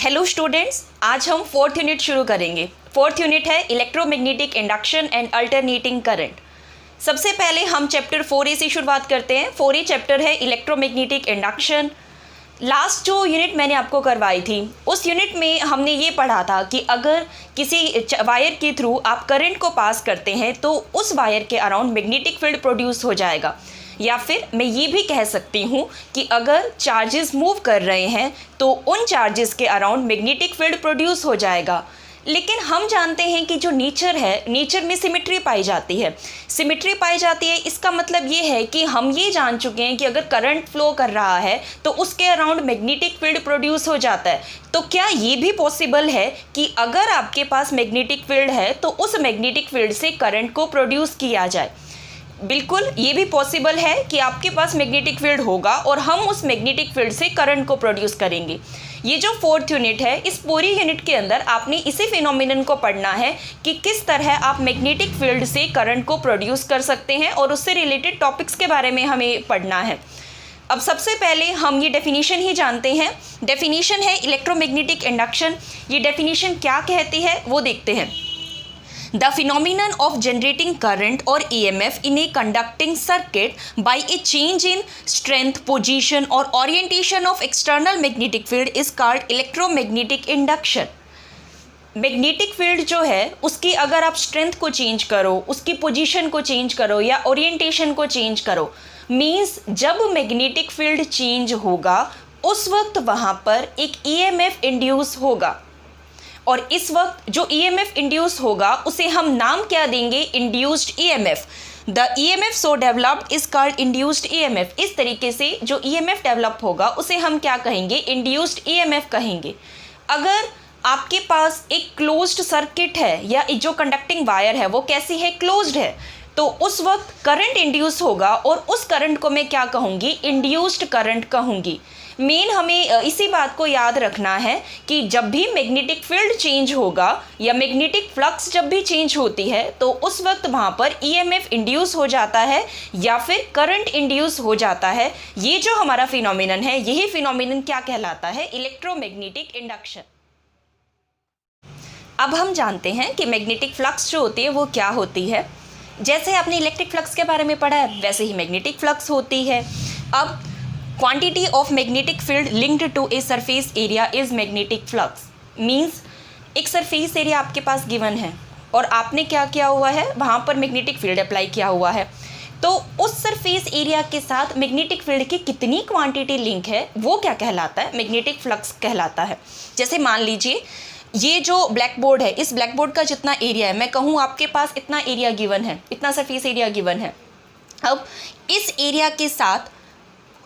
Hello students, आज हम fourth unit शुरू करेंगे। फोर्थ यूनिट है electromagnetic induction and alternating current. सबसे पहले हम चैप्टर 4A से शुरुआत करते हैं। 4A चैप्टर है इलेक्ट्रोमैग्नेटिक इंडक्शन। लास्ट जो यूनिट मैंने आपको करवाई थी उस यूनिट में हमने ये पढ़ा था कि अगर किसी वायर के थ्रू आप करंट को पास करते हैं तो उस वायर के अराउंड मैग्नेटिक फील्ड प्रोड्यूस हो जाएगा, या फिर मैं ये भी कह सकती हूँ कि अगर चार्जेस मूव कर रहे हैं तो उन चार्जेस के अराउंड मैग्नेटिक फील्ड प्रोड्यूस हो जाएगा। लेकिन हम जानते हैं कि जो नेचर है, नेचर में सिमेट्री पाई जाती है। सिमेट्री पाई जाती है इसका मतलब ये है कि हम ये जान चुके हैं कि अगर करंट फ्लो कर रहा है तो उसके अराउंड मैग्नेटिक फील्ड प्रोड्यूस हो जाता है। तो क्या ये भी पॉसिबल है कि अगर आपके पास मैग्नेटिक फील्ड है तो उस मैग्नेटिक फील्ड से करंट को प्रोड्यूस किया जाए? बिल्कुल, ये भी पॉसिबल है कि आपके पास मैग्नेटिक फील्ड होगा और हम उस मैग्नेटिक फील्ड से करंट को प्रोड्यूस करेंगे। ये जो फोर्थ यूनिट है, इस पूरी यूनिट के अंदर आपने इसी फिनोमिनन को पढ़ना है कि किस तरह आप मैग्नेटिक फील्ड से करंट को प्रोड्यूस कर सकते हैं और उससे रिलेटेड टॉपिक्स के बारे में हमें पढ़ना है। अब सबसे पहले हम ये डेफिनेशन ही जानते हैं। डेफिनेशन है इलेक्ट्रोमैग्नेटिक इंडक्शन। ये डेफिनेशन क्या कहती है वो देखते हैं। The phenomenon of generating current or EMF in a conducting circuit by a change in strength, position or orientation of external magnetic field is called electromagnetic induction. Magnetic field जो है उसकी अगर आप स्ट्रेंथ को चेंज करो, उसकी position को change करो या ओरिएंटेशन को चेंज करो, मीन्स जब मैग्नेटिक फील्ड चेंज होगा उस वक्त वहाँ पर एक EMF इंड्यूस होगा। और इस वक्त जो EMF इंड्यूस होगा उसे हम नाम क्या देंगे? Induced EMF। The EMF so developed is called induced EMF। इस तरीके से जो EMF डेवलप होगा उसे हम क्या कहेंगे? इंड्यूस्ड EMF कहेंगे। अगर आपके पास एक क्लोज्ड सर्किट है या जो कंडक्टिंग वायर है वो कैसी है? क्लोज्ड है, तो उस वक्त करंट इंड्यूस होगा और उस करंट को मैं क्या कहूँगी? इंड्यूस्ड करंट कहूँगी। मेन हमें इसी बात को याद रखना है कि जब भी मैग्नेटिक फील्ड चेंज होगा या मैग्नेटिक फ्लक्स जब भी चेंज होती है तो उस वक्त वहाँ पर EMF इंड्यूस हो जाता है या फिर करंट इंड्यूस हो जाता है। ये जो हमारा फिनोमिनन है, यही फिनोमिनन क्या कहलाता है? Electromagnetic induction. अब हम जानते हैं कि मैग्नेटिक फ्लक्स जो होती है वो क्या होती है। जैसे आपने इलेक्ट्रिक फ्लक्स के बारे में पढ़ा है वैसे ही मैग्नेटिक फ्लक्स होती है। अब quantity of magnetic field linked to a surface area is magnetic flux. Means एक सरफेस एरिया आपके पास गिवन है और आपने क्या किया हुआ है? वहाँ पर मैग्नेटिक फील्ड अप्लाई किया हुआ है, तो उस सरफेस एरिया के साथ मैग्नेटिक फील्ड की कितनी क्वांटिटी लिंक है वो क्या कहलाता है? मैग्नेटिक फ्लक्स कहलाता है। जैसे मान लीजिए ये जो ब्लैक बोर्ड है, इस ब्लैक बोर्ड का जितना एरिया है, मैं कहूँ आपके पास इतना एरिया गिवन है, इतना सरफेस एरिया गिवन है। अब इस एरिया के साथ,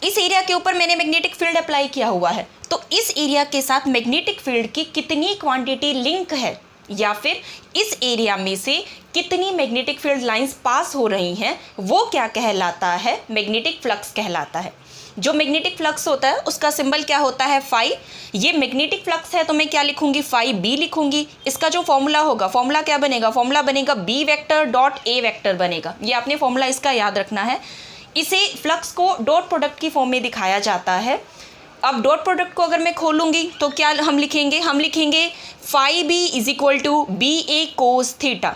इस एरिया के ऊपर मैंने मैग्नेटिक फील्ड अप्लाई किया हुआ है, तो इस एरिया के साथ मैग्नेटिक फील्ड की कितनी क्वांटिटी लिंक है या फिर इस एरिया में से कितनी मैग्नेटिक फील्ड लाइंस पास हो रही हैं वो क्या कहलाता है? मैग्नेटिक फ्लक्स कहलाता है। जो मैग्नेटिक फ्लक्स होता है उसका सिंबल क्या होता है? फाई। ये मैग्नेटिक फ्लक्स है तो मैं क्या लिखूंगी? फाई बी लिखूंगी। इसका जो फॉर्मूला होगा, फॉर्मूला क्या बनेगा? फॉर्मूला बनेगा B vector dot A vector बनेगा। ये आपने फॉर्मूला इसका याद रखना है। इसे फ्लक्स को डॉट प्रोडक्ट की फॉर्म में दिखाया जाता है। अब डॉट प्रोडक्ट को अगर मैं खोलूंगी तो क्या हम लिखेंगे? हम लिखेंगे phi B is equal to B A cos theta.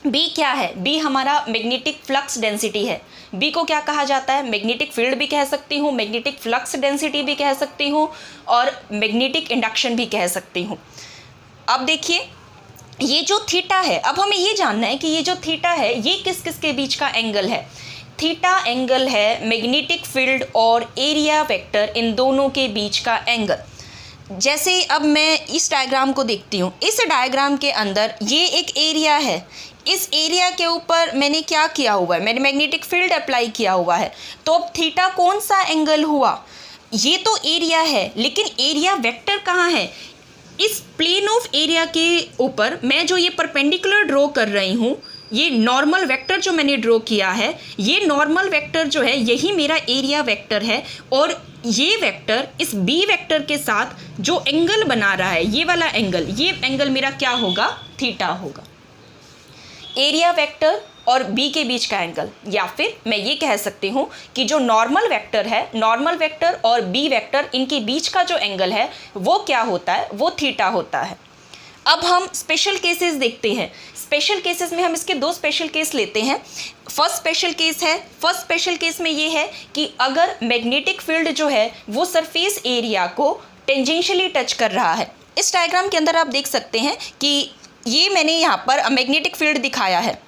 B क्या है? बी हमारा मैग्नेटिक फ्लक्स डेंसिटी है। बी को क्या कहा जाता है? मैग्नेटिक फील्ड भी कह सकती हूँ, मैग्नेटिक फ्लक्स डेंसिटी भी कह सकती हूँ और मैग्नेटिक इंडक्शन भी कह सकती हूँ। अब देखिए ये जो थीटा है, अब हमें ये जानना है कि ये जो थीटा है ये किस किस के बीच का एंगल है। थीटा एंगल है मैग्नेटिक फील्ड और एरिया वेक्टर, इन दोनों के बीच का एंगल। जैसे अब मैं इस डायग्राम को देखती हूँ, इस डायग्राम के अंदर ये एक एरिया है, इस एरिया के ऊपर मैंने क्या किया हुआ है? मैंने मैग्नेटिक फील्ड अप्लाई किया हुआ है। तो अब थीटा कौन सा एंगल हुआ? ये तो एरिया है, लेकिन एरिया वेक्टर कहाँ है? इस प्लेन ऑफ एरिया के ऊपर मैं जो ये परपेंडिकुलर ड्रॉ कर रही हूँ, ये नॉर्मल वेक्टर जो मैंने ड्रॉ किया है, ये नॉर्मल वेक्टर जो है यही मेरा एरिया वेक्टर है और ये वेक्टर इस बी वेक्टर के साथ जो एंगल बना रहा है, ये वाला एंगल, ये एंगल मेरा क्या होगा? थीटा होगा। एरिया वेक्टर और बी के बीच का एंगल, या फिर मैं ये कह सकती हूँ कि जो नॉर्मल वेक्टर है, नॉर्मल वेक्टर और बी वेक्टर इनके बीच का जो एंगल है वो क्या होता है, वो थीटा होता है। अब हम स्पेशल केसेस देखते हैं। स्पेशल केसेस में हम इसके दो स्पेशल केस लेते हैं। फर्स्ट स्पेशल केस में ये है कि अगर मैग्नेटिक फील्ड जो है वो सरफेस एरिया को टेंजेंशियली टच कर रहा है। इस डायग्राम के अंदर आप देख सकते हैं कि ये मैंने यहाँ पर मैग्नेटिक फील्ड दिखाया है,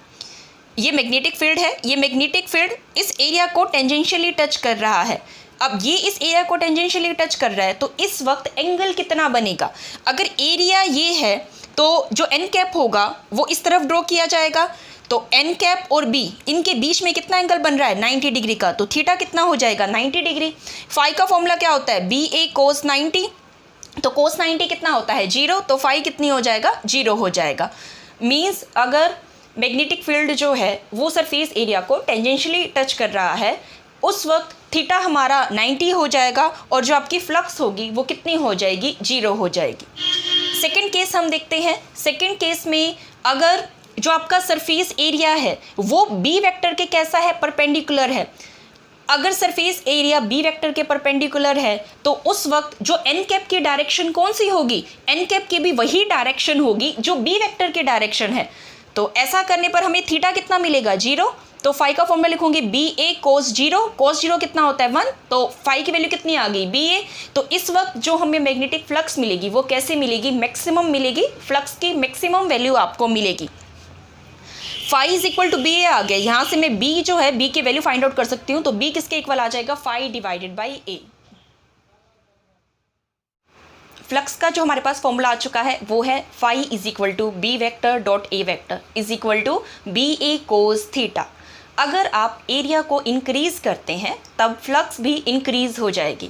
ये मैग्नेटिक फील्ड है, ये मैग्नेटिक फील्ड इस एरिया को टेंजेंशियली टच कर रहा है। अब ये इस एरिया को टेंजेंशियली टच कर रहा है तो इस वक्त एंगल कितना बनेगा? अगर एरिया ये है तो जो एन कैप होगा वो इस तरफ ड्रॉ किया जाएगा, तो एन कैप और बी इनके बीच में कितना एंगल बन रहा है? 90 डिग्री का। तो थीटा कितना हो जाएगा? 90 डिग्री। फाई का फॉर्मूला क्या होता है? बी ए कोस 90, तो कोस 90 कितना होता है? 0, तो फाई कितनी हो जाएगा? 0 हो जाएगा। मीन्स अगर मैग्नेटिक फील्ड जो है वो सरफेस एरिया को टेंजेंशियली टच कर रहा है उस वक्त थीटा हमारा 90 हो जाएगा और जो आपकी फ्लक्स होगी वो कितनी हो जाएगी? 0 हो जाएगी। सेकंड केस हम देखते हैं। सेकंड केस में अगर जो आपका सरफेस एरिया है वो बी वेक्टर के कैसा है? परपेंडिकुलर है। अगर सरफेस एरिया बी वेक्टर के परपेंडिकुलर है तो उस वक्त जो एन कैप की डायरेक्शन कौन सी होगी? एन कैप की भी वही डायरेक्शन होगी जो बी वेक्टर की डायरेक्शन है। तो ऐसा करने पर हमें थीटा कितना मिलेगा? 0। तो फाई का फॉर्मूला लिखूंगी बी ए कोस 0। कोस 0 कितना होता है? 1। तो फाई की वैल्यू कितनी आ गई? बी ए। तो इस वक्त जो हमें मैग्नेटिक फ्लक्स मिलेगी वो कैसे मिलेगी? मैक्सिमम मिलेगी। फ्लक्स की मैक्सिमम वैल्यू आपको मिलेगी। Phi is equal to B a आ गया। यहाँ से मैं बी जो है बी की वैल्यू फाइंड आउट कर सकती हूँ। तो बी किसके इक्वल आ जाएगा? Phi divided by A. Flux का जो हमारे पास फॉर्मूला आ चुका है वो है phi is equal to B vector dot A vector is equal to B A cos theta. अगर आप एरिया को इंक्रीज करते हैं तब फ्लक्स भी इंक्रीज हो जाएगी।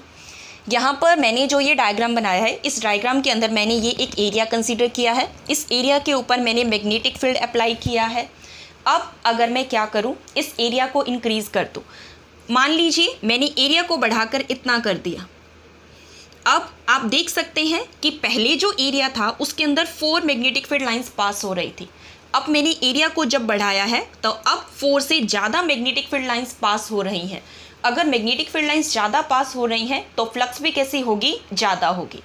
यहाँ पर मैंने जो ये डायग्राम बनाया है, इस डायग्राम के अंदर मैंने ये एक एरिया कंसीडर किया है। इस एरिया के ऊपर मैंने मैग्नेटिक फील्ड अप्लाई किया है। अब अगर मैं क्या करूँ, इस एरिया को इंक्रीज कर दूँ। मान लीजिए मैंने एरिया को बढ़ाकर इतना कर दिया। अब आप देख सकते हैं कि पहले जो एरिया था उसके अंदर 4 मैग्नेटिक फील्ड लाइंस पास हो रही थी। अब मैंने एरिया को जब बढ़ाया है तो अब 4 से ज़्यादा मैग्नेटिक फील्ड लाइंस पास हो रही हैं। अगर मैग्नेटिक फील्ड लाइंस ज़्यादा पास हो रही हैं तो फ्लक्स भी कैसी होगी? ज़्यादा होगी।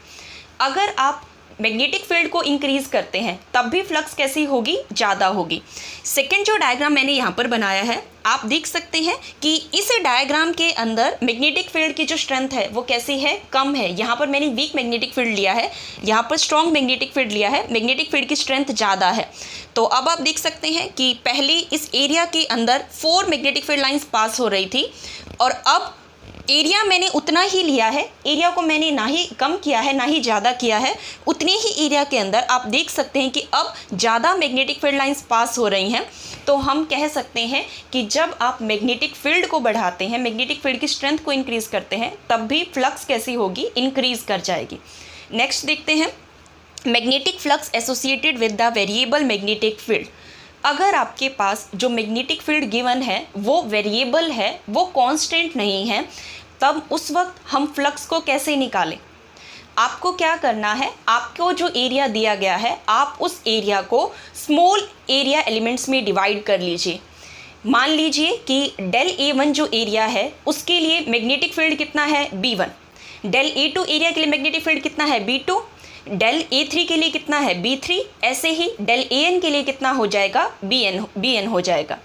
अगर आप मैग्नेटिक फील्ड को इंक्रीज करते हैं तब भी फ्लक्स कैसी होगी? ज़्यादा होगी। सेकंड जो डायग्राम मैंने यहाँ पर बनाया है, आप देख सकते हैं कि इस डायग्राम के अंदर मैग्नेटिक फील्ड की जो स्ट्रेंथ है वो कैसी है? कम है। यहाँ पर मैंने वीक मैग्नेटिक फील्ड लिया है, यहाँ पर स्ट्रॉन्ग मैग्नेटिक फील्ड लिया है। मैग्नेटिक फील्ड की स्ट्रेंथ ज़्यादा है। तो अब आप देख सकते हैं कि पहले इस एरिया के अंदर 4 मैग्नेटिक फील्ड लाइंस पास हो रही थी और अब एरिया मैंने उतना ही लिया है। एरिया को मैंने ना ही कम किया है ना ही ज़्यादा किया है। उतने ही एरिया के अंदर आप देख सकते हैं कि अब ज़्यादा मैग्नेटिक फील्ड लाइंस पास हो रही हैं। तो हम कह सकते हैं कि जब आप मैग्नेटिक फील्ड को बढ़ाते हैं, मैग्नेटिक फील्ड की स्ट्रेंथ को इंक्रीज़ करते हैं, तब भी फ्लक्स कैसी होगी? इंक्रीज़ कर जाएगी। नेक्स्ट देखते हैं magnetic flux associated with the variable magnetic field. अगर आपके पास जो मैग्नेटिक फील्ड गिवन है वो वेरिएबल है, वो कांस्टेंट नहीं है, तब उस वक्त हम फ्लक्स को कैसे निकालें? आपको क्या करना है, आपको जो एरिया दिया गया है आप उस एरिया को स्मॉल एरिया एलिमेंट्स में डिवाइड कर लीजिए। मान लीजिए कि डेल A1 जो एरिया है उसके लिए मैग्नेटिक फील्ड कितना है? B1। डेल A2 एरिया के लिए मैग्नेटिक फील्ड कितना है? B2। डेल A3 के लिए कितना है? B3। ऐसे ही डेल AN के लिए कितना हो जाएगा? BN हो जाएगा।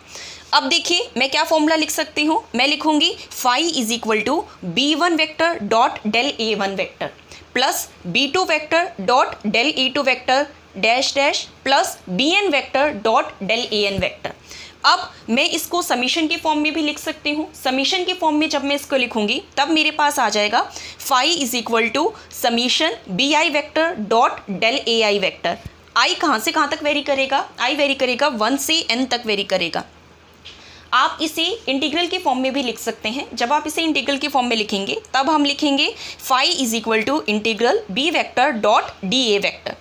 अब देखिए मैं क्या फॉर्मूला लिख सकती हूँ, मैं लिखूंगी phi is equal to B1 vector dot del A1 vector plus B2 vector dot del A2 vector dash dash plus BN vector dot del AN vector. अब मैं इसको समीशन के फॉर्म में भी लिख सकती हूँ। समीशन के फॉर्म में जब मैं इसको लिखूंगी तब मेरे पास आ जाएगा phi is equal to summation BI vector dot del AI vector. I कहाँ से कहाँ तक वेरी करेगा? आई वेरी करेगा 1 से n तक वेरी करेगा। आप इसे इंटीग्रल के फॉर्म में भी लिख सकते हैं। जब आप इसे इंटीग्रल के फॉर्म में लिखेंगे तब हम लिखेंगे phi is equal to integral B vector dot DA vector.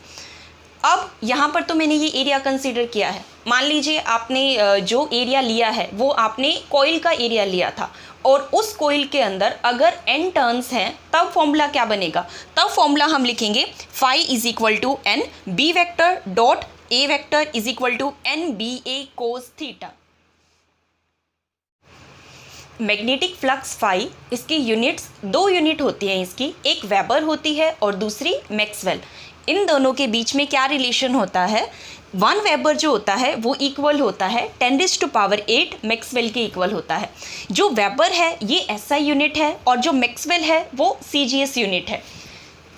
अब यहाँ पर तो मैंने ये एरिया कंसीडर किया है। मान लीजिए आपने जो एरिया लिया है वो आपने कॉइल का एरिया लिया था और उस कॉइल के अंदर अगर n टर्न्स हैं तब फॉर्मूला क्या बनेगा? तब फॉर्मूला हम लिखेंगे phi is equal to n B vector dot A vector is equal to NBA cos theta. Magnetic flux phi, इसकी यूनिट्स 2 यूनिट होती हैं इसकी, एक वेबर होती है और दूसरी मैक्सवेल। इन दोनों के बीच में क्या रिलेशन होता है, 1 वेबर जो होता है वो इक्वल होता है 10⁸ मैक्सवेल के इक्वल होता है। जो वेबर है ये SI यूनिट है और जो मैक्सवेल है वो CGS यूनिट है।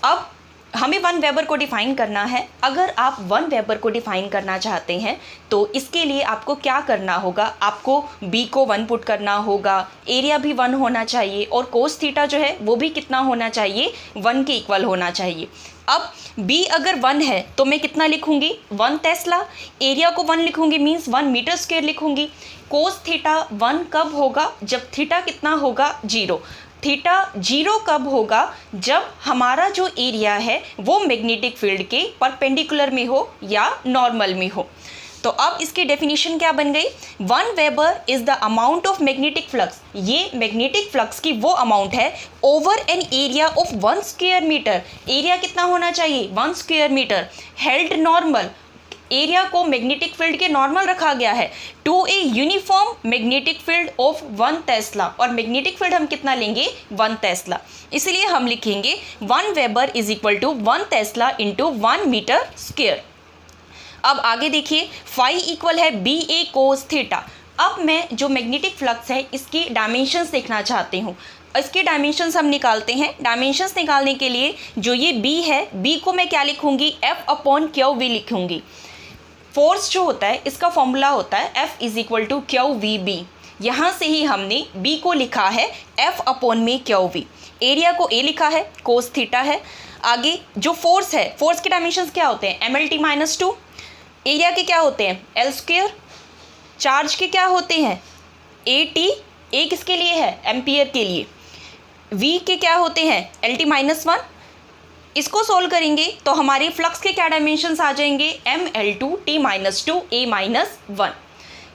अब हमें 1 वेबर को डिफ़ाइन करना है। अगर आप 1 वेबर को डिफ़ाइन करना चाहते हैं तो इसके लिए आपको क्या करना होगा, आपको B को 1 पुट करना होगा, एरिया भी 1 होना चाहिए और कोस थीटा जो है वो भी कितना होना चाहिए, 1 के इक्वल होना चाहिए। अब B अगर 1 है तो मैं कितना लिखूंगी, 1 टेस्ला। एरिया को 1 लिखूंगी मीन्स 1 मीटर स्क्वायर लिखूंगी। कोस थीटा 1 कब होगा, जब थीटा कितना होगा, 0। थीटा 0 कब होगा, जब हमारा जो एरिया है वो मैग्नेटिक फील्ड के परपेंडिकुलर में हो या नॉर्मल में हो। तो अब इसकी डेफिनेशन क्या बन गई, 1 weber is the amount of magnetic flux. ये मैग्नेटिक फ्लक्स की वो अमाउंट है over an area of 1 square metre. Area कितना होना चाहिए, 1 square metre, held normal. Area को मैग्नेटिक फील्ड के नॉर्मल रखा गया है to a uniform magnetic field of 1 tesla. और मैग्नेटिक फील्ड हम कितना लेंगे, 1 टेस्ला। इसलिए हम लिखेंगे 1 weber is equal to 1 tesla into 1 metre square. अब आगे देखिए, फाई इक्वल है BA कोस थीटा। अब मैं जो मैग्नेटिक फ्लक्स है इसकी डायमेंशंस देखना चाहती हूँ। इसके डायमेंशंस हम निकालते हैं। डायमेंशंस निकालने के लिए जो ये B है, B को मैं क्या लिखूंगी, F/QV लिखूंगी। फोर्स जो होता है इसका फॉर्मूला होता है F is equal to QVB। यहाँ से ही हमने B को लिखा है F/QV। एरिया को A लिखा है, कोस थीटा है। आगे जो फोर्स है, फोर्स के डायमेंशंस क्या होते हैं, MLT-2। एरिया के क्या होते हैं, L²। चार्ज के क्या होते हैं, AT। A किसके लिए है, एम्पियर के लिए। V के क्या होते हैं, LT-1। इसको सोल्व करेंगे तो हमारे फ्लक्स के क्या डायमेंशंस आ जाएंगे, ML2T-2 A-1।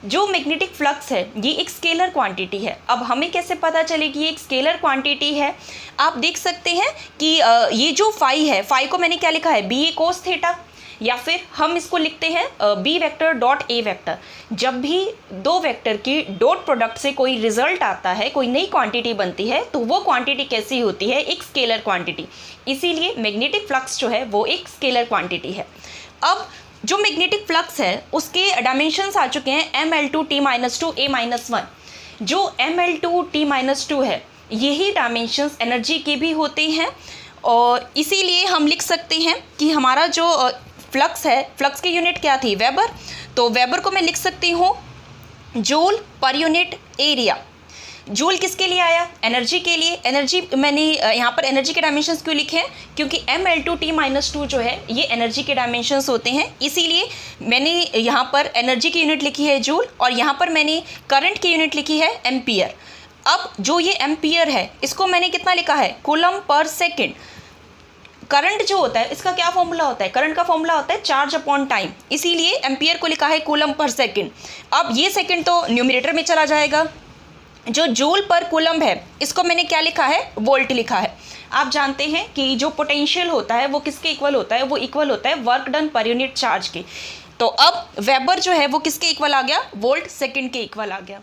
जो मैग्नेटिक फ्लक्स है ये एक स्केलर क्वांटिटी है। अब हमें कैसे पता चलेगी ये एक स्केलर क्वांटिटी है, आप देख सकते हैं कि ये जो फाई है, फाई को मैंने क्या लिखा है, BA कोस थीटा, या फिर हम इसको लिखते हैं B vector dot A vector. जब भी 2 वेक्टर की डॉट प्रोडक्ट से कोई रिजल्ट आता है, कोई नई क्वांटिटी बनती है, तो वो क्वांटिटी कैसी होती है, एक स्केलर क्वांटिटी। इसीलिए मैग्नेटिक फ्लक्स जो है वो एक स्केलर क्वांटिटी है। अब जो मैग्नेटिक फ्लक्स है उसके डायमेंशंस आ चुके हैं ML2T-2 A-1। जो ML2T-2 है यही डायमेंशंस एनर्जी के भी होते हैं और इसीलिए हम लिख सकते हैं कि हमारा जो फ्लक्स है, फ्लक्स की यूनिट क्या थी, वेबर। तो वेबर को मैं लिख सकती हूँ joule per unit area. Joule किसके लिए आया, एनर्जी के लिए। एनर्जी मैंने यहाँ पर एनर्जी के डायमेंशंस क्यों लिखे हैं, क्योंकि ML2T-2 जो है ये एनर्जी के डायमेंशंस होते हैं, इसीलिए मैंने यहाँ पर एनर्जी की यूनिट लिखी है जूल और यहाँ पर मैंने करंट की यूनिट लिखी है एम्पियर। अब जो ये एम्पियर है इसको मैंने कितना लिखा है, कूलम पर सेकेंड। करंट जो होता है इसका क्या फॉर्मूला होता है, करंट का फॉर्मूला होता है चार्ज अपॉन टाइम, इसीलिए एम्पियर को लिखा है कूलम पर सेकेंड। अब ये सेकेंड तो न्यूमरेटर में चला जाएगा। जो जूल पर कूलम है इसको मैंने क्या लिखा है, वोल्ट लिखा है। आप जानते हैं कि जो पोटेंशियल होता है वो किसके इक्वल होता है, वो इक्वल होता है work done per unit charge के। तो अब वेबर जो है वो किसके इक्वल आ गया, वोल्ट सेकेंड के इक्वल आ गया।